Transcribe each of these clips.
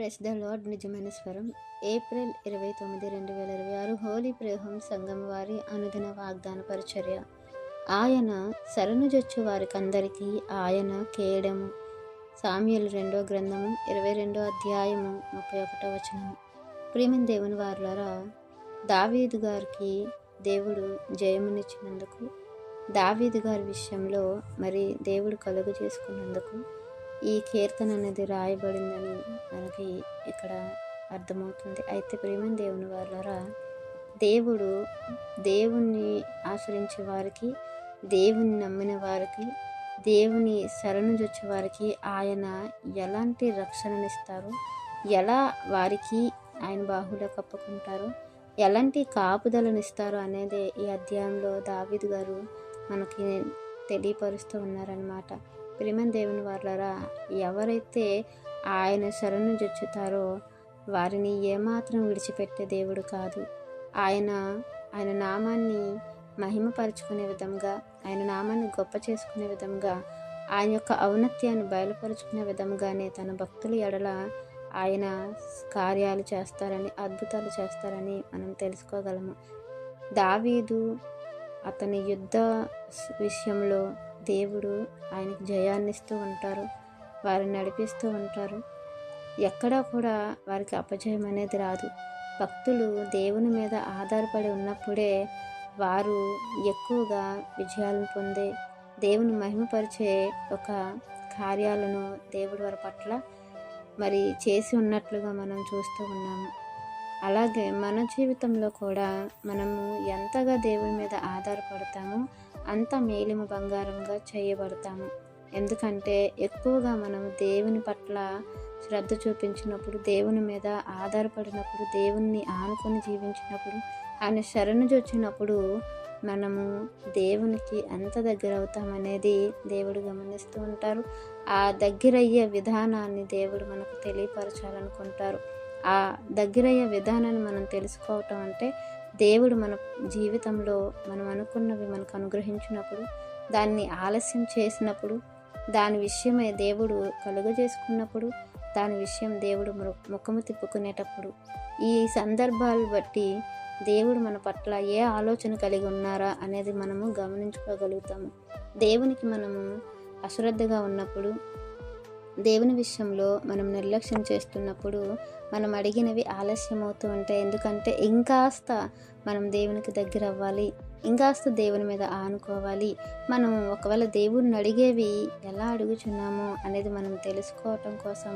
Press the lord నిజమైన స్వరం. April 29, 2026 Holi prayer home సంఘం వారి అనుదిన వాగ్దాన పరిచర్య. ఆయన శరణుజొచ్చు వారికందరికీ ఆయన కేడము. సామ్యుయేలు 2వ గ్రంథము 22వ అధ్యాయము 31వ వచనము. ప్రియమైన దేవుని వారులారా, దావీదు గారికి దేవుడు జయమునిచ్చినందుకు, దావీదు గారి విషయంలో మరి దేవుడు కలుగు చేసుకున్నందుకు ఈ కీర్తన అనేది రాయబడిందని మనకి ఇక్కడ అర్థమవుతుంది. అయితే ప్రియమైన దేవుని వారులారా, దేవుడు దేవుణ్ణి ఆశ్రయించే వారికి, దేవుని నమ్మిన వారికి, దేవుని శరణుజొచ్చే వారికి ఆయన ఎలాంటి రక్షణనిస్తారో, ఎలా వారికి ఆయన బాహులో కప్పుకుంటారో, ఎలాంటి కాపుదలనిస్తారో అనేది ఈ అధ్యాయంలో దావీదు గారు మనకి తెలియపరుస్తూ ఉన్నారన్నమాట. ప్రియమైన దేవుని వారులారా, ఎవరైతే ఆయన శరణు జొచ్చుతారో వారిని ఏమాత్రం విడిచిపెట్టే దేవుడు కాదు. ఆయన నామాన్ని మహిమపరుచుకునే విధంగా, ఆయన నామాన్ని గొప్ప చేసుకునే విధంగా, ఆయన యొక్క ఔన్నత్యాన్ని బయలుపరుచుకునే విధంగానే తన భక్తుల ఎడల ఆయన కార్యాలు చేస్తారని, అద్భుతాలు చేస్తారని మనం తెలుసుకోగలము. దావీదు అతని యుద్ధ విషయంలో దేవుడు ఆయనకి జయాన్ని ఇస్తూ ఉంటారు, వారిని నడిపిస్తూ ఉంటారు. ఎక్కడా కూడా వారికి అపజయం అనేది రాదు. భక్తులు దేవుని మీద ఆధారపడి ఉన్నప్పుడే వారు ఎక్కువగా విజయాలను పొందే, దేవుని మహిమపరిచే ఒక కార్యాలను దేవుడు వారి పట్ల మరి చేసి ఉన్నట్లుగా మనం చూస్తూ ఉన్నాము. అలాగే మన జీవితంలో కూడా మనము ఎంతగా దేవుని మీద ఆధారపడతామో అంత మేలిమ బంగారంగా చేయబడతాము. ఎందుకంటే ఎక్కువగా మనము దేవుని పట్ల శ్రద్ధ చూపించినప్పుడు, దేవుని మీద ఆధారపడినప్పుడు, దేవుణ్ణి ఆనుకొని జీవించినప్పుడు, ఆయన శరణుజొచ్చినప్పుడు మనము దేవునికి ఎంత దగ్గర అవుతామనేది దేవుడు గమనిస్తూ ఉంటారు. ఆ దగ్గరయ్యే విధానాన్ని దేవుడు మనకు తెలియపరచాలనుకుంటారు. ఆ దగ్గరయ్యే విధానాన్ని మనం తెలుసుకోవటం అంటే దేవుడు మన జీవితంలో మనం అనుకున్నవి మనకు అనుగ్రహించినప్పుడు, దాన్ని ఆలస్యం చేసినప్పుడు, దాని విషయమే దేవుడు కలుగజేసుకున్నప్పుడు, దాని విషయం దేవుడు ముఖము తిప్పుకునేటప్పుడు, ఈ సందర్భాలు బట్టి దేవుడు మన పట్ల ఏ ఆలోచన కలిగి ఉన్నారా అనేది మనము గమనించుకోగలుగుతాము. దేవునికి మనము అశ్రద్ధగా ఉన్నప్పుడు, దేవుని విషయంలో మనం నిర్లక్ష్యం చేస్తున్నప్పుడు మనం అడిగినవి ఆలస్యం అవుతూ ఉంటాయి. ఎందుకంటే ఇంకాస్త మనం దేవునికి దగ్గర అవ్వాలి, ఇంకాస్త దేవుని మీద ఆనుకోవాలి. మనం ఒకవేళ దేవుడిని అడిగేవి ఎలా అడుగుచున్నామో అనేది మనం తెలుసుకోవటం కోసం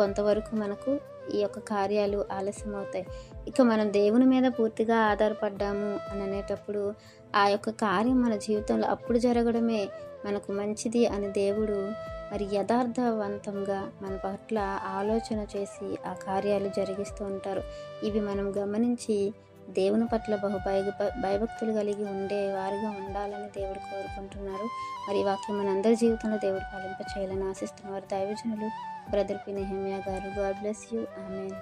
కొంతవరకు మనకు ఈ యొక్క కార్యాలు ఆలస్యం అవుతాయి. ఇక మనం దేవుని మీద పూర్తిగా ఆధారపడ్డాము అని అనేటప్పుడు ఆ యొక్క కార్యం మన జీవితంలో అప్పుడు జరగడమే మనకు మంచిది అని దేవుడు మరి యథార్థవంతంగా మన పట్ల ఆలోచన చేసి ఆ కార్యాలు జరిగిస్తూ ఉంటారు. ఇవి మనం గమనించి దేవుని పట్ల భయభక్తులు కలిగి ఉండే వారిగా ఉండాలని దేవుడు కోరుకుంటున్నారు. మరి ఈ వాక్యం మనందరి జీవితంలో దేవుడు పాలింప చేయాలని ఆశిస్తున్నారు. దైవజనులు బ్రదర్ పి. నెహెమ్యా గారు. God bless you. Amen.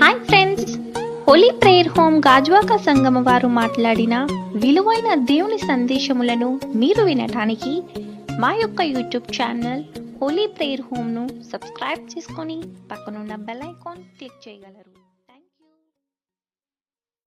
Hi friends, holy prayer home Gajuwaka సంఘం వారు మాట్లాడిన విలువైన దేవుని సందేశములను మీరు వినటానికి మా యొక్క యూట్యూబ్ ఛానల్ హోలీ ప్రేయర్ హోమ్ను సబ్స్క్రైబ్ చేసుకొని పక్కనున్న బెల్ ఐకాన్ క్లిక్ చేయగలరు.